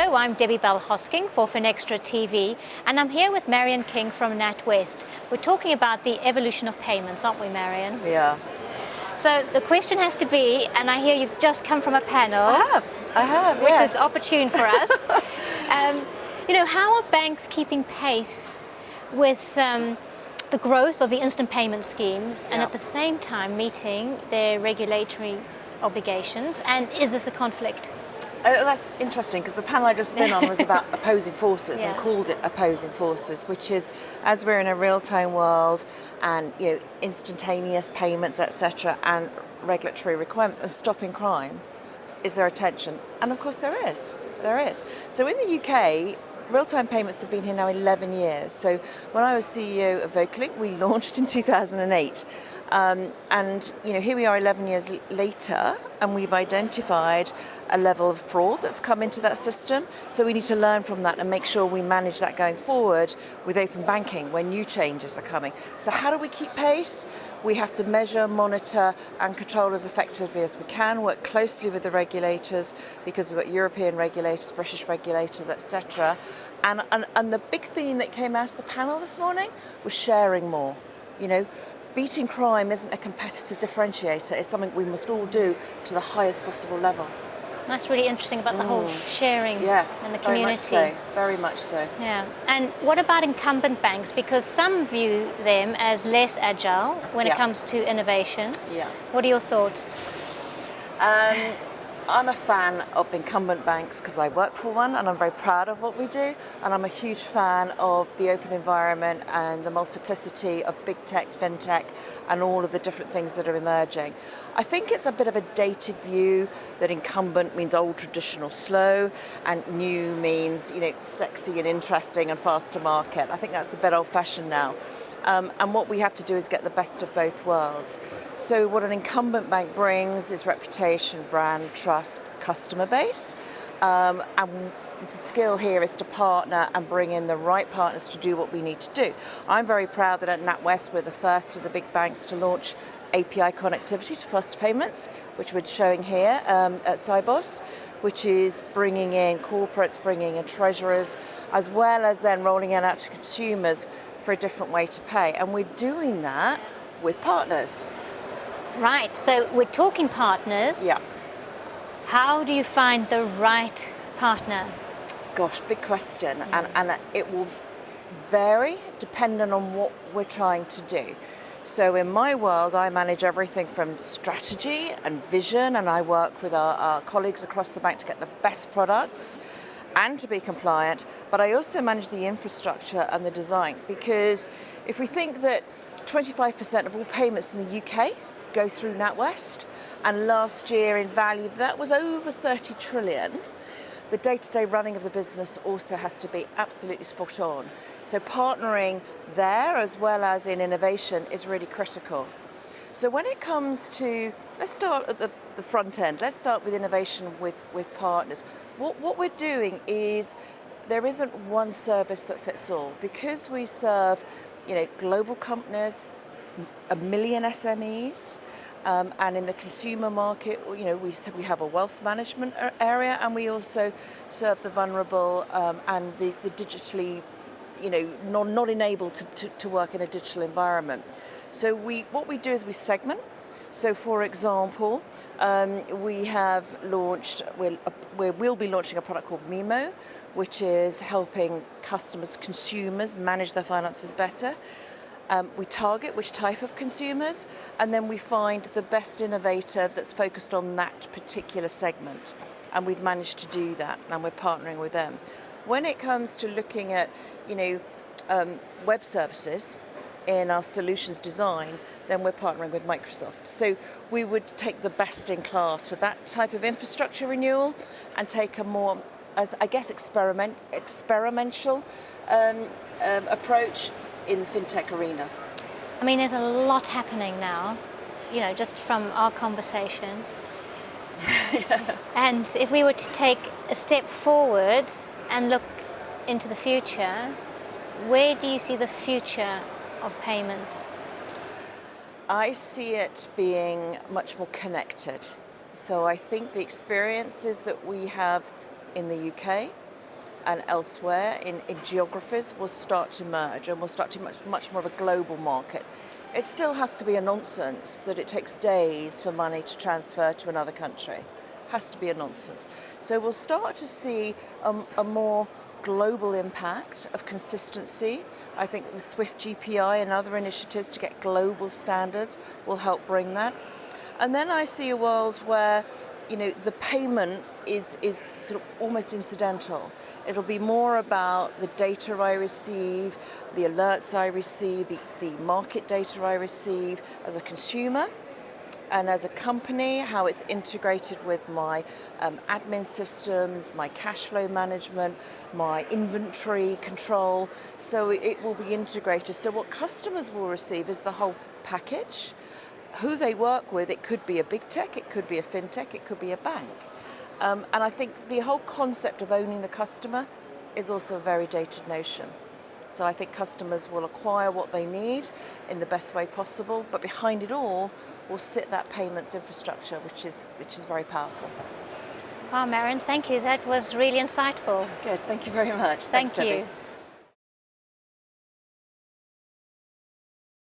Hello, I'm Debbie Bell-Hosking for Finextra TV, and I'm here with Marion King from Natwest. We're talking about the evolution of payments, aren't we, Marion? Yeah. So the question has to be, and I hear you've just come from a panel. I have, which yes. is opportune for us. How are banks keeping pace with the growth of the instant payment schemes and at the same time meeting their regulatory obligations? And is this a conflict? That's interesting because the panel I just been on was about opposing forces and Yeah. called it opposing forces, which is as we're in a real-time world and instantaneous payments, etc., and regulatory requirements and stopping crime, is there a tension? And of course there is. There is. So in the UK, real-time payments have been here now 11 years. So when I was CEO of Vocalink, we launched in 2008. And here we are 11 years later, and we've identified a level of fraud that's come into that system. So we need to learn from that and make sure we manage that going forward with open banking when new changes are coming. So how do we keep pace? We have to measure, monitor, and control as effectively as we can, work closely with the regulators because we've got European regulators, British regulators, etc. And the big theme that came out of the panel this morning was sharing more. Beating crime isn't a competitive differentiator. It's something we must all do to the highest possible level. That's really interesting about the whole sharing and the community. Very much so. Yeah. And what about incumbent banks? Because some view them as less agile when it comes to innovation. Yeah. What are your thoughts? I'm a fan of incumbent banks because I work for one and I'm very proud of what we do, and I'm a huge fan of the open environment and the multiplicity of big tech, fintech, and all of the different things that are emerging. I think it's a bit of a dated view that incumbent means old, traditional, slow, and new means sexy and interesting and fast to market. I think that's a bit old-fashioned now. And what we have to do is get the best of both worlds. So what an incumbent bank brings is reputation, brand, trust, customer base. And the skill here is to partner and bring in the right partners to do what we need to do. I'm very proud that at NatWest we're the first of the big banks to launch API connectivity to faster payments, which we're showing here at Sibos, which is bringing in corporates, bringing in treasurers, as well as then rolling it out to consumers for a different way to pay. And we're doing that with partners. Right, so we're talking partners. Yeah. How do you find the right partner? Gosh, big question. And it will vary depending on what we're trying to do. So in my world, I manage everything from strategy and vision, and I work with our colleagues across the bank to get the best products and to be compliant, but I also manage the infrastructure and the design, because if we think that 25% of all payments in the UK go through NatWest, and last year in value that was over 30 trillion, the day-to-day running of the business also has to be absolutely spot on. So partnering there as well as in innovation is really critical. So when it comes to, let's start at the front end, let's start with innovation with partners. What we're doing is there isn't one service that fits all, because we serve global companies, 1 million SMEs, and in the consumer market, we have a wealth management area, and we also serve the vulnerable and the digitally, not enabled to work in a digital environment. So what we do is we segment. So for example, we have launched, we'll be launching a product called Mimo, which is helping consumers manage their finances better. We target which type of consumers, and then we find the best innovator that's focused on that particular segment. And we've managed to do that, and we're partnering with them. When it comes to looking at, web services in our solutions design, then we're partnering with Microsoft. So we would take the best in class for that type of infrastructure renewal and take a more, experimental approach in the fintech arena. I mean, there's a lot happening now, just from our conversation. And if we were to take a step forward and look into the future, where do you see the future of payments? I see it being much more connected. So I think the experiences that we have in the UK and elsewhere in geographies will start to merge, and we'll start to much more of a global market. It still has to be a nonsense that it takes days for money to transfer to another country. Has to be a nonsense. So we'll start to see a more global impact of consistency. I think with Swift GPI and other initiatives to get global standards will help bring that. And then I see a world where, the payment is sort of almost incidental. It'll be more about the data I receive, the alerts I receive, the market data I receive as a consumer, and as a company, how it's integrated with my admin systems, my cash flow management, my inventory control. So it will be integrated. So what customers will receive is the whole package. Who they work with, it could be a big tech, it could be a fintech, it could be a bank. And I think the whole concept of owning the customer is also a very dated notion. So I think customers will acquire what they need in the best way possible, but behind it all will sit that payments infrastructure, which is very powerful. Wow, Marion, thank you. That was really insightful. Good, thank you very much. Thank Thanks, you. Debbie.